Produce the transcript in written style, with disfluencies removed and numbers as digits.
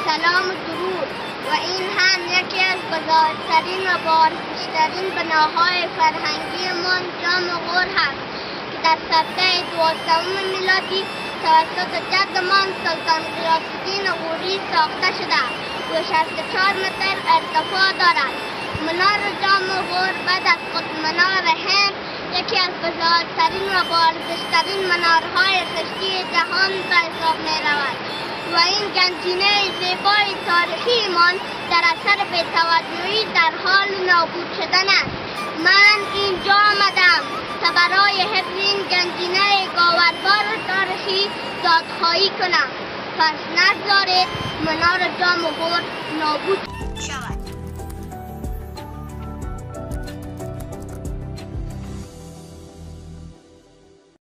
سلام و درود. و این هم یکی از بزرگترین و بارزشترین بناهای فرهنگی من جام غور هست که در سده 12 میلادی توسط جدمان سلطان غیاث‌الدین غوری ساخته شده و 64 متر ارتفاع دارد. منار جام غور بعد از قطب منار هند یکی از بزرگترین و بارزشترین منارهای خشتی جهان به حساب می رود و این گنجینه زیبای تاریخی من در اثر بی‌توجهی در حال نابود شدن است. من اینجا آمدم تا برای حفظ این گنجینه گوهربار تاریخی دادخواهی کنم. پس نگذارید منار جام غور نابود شود.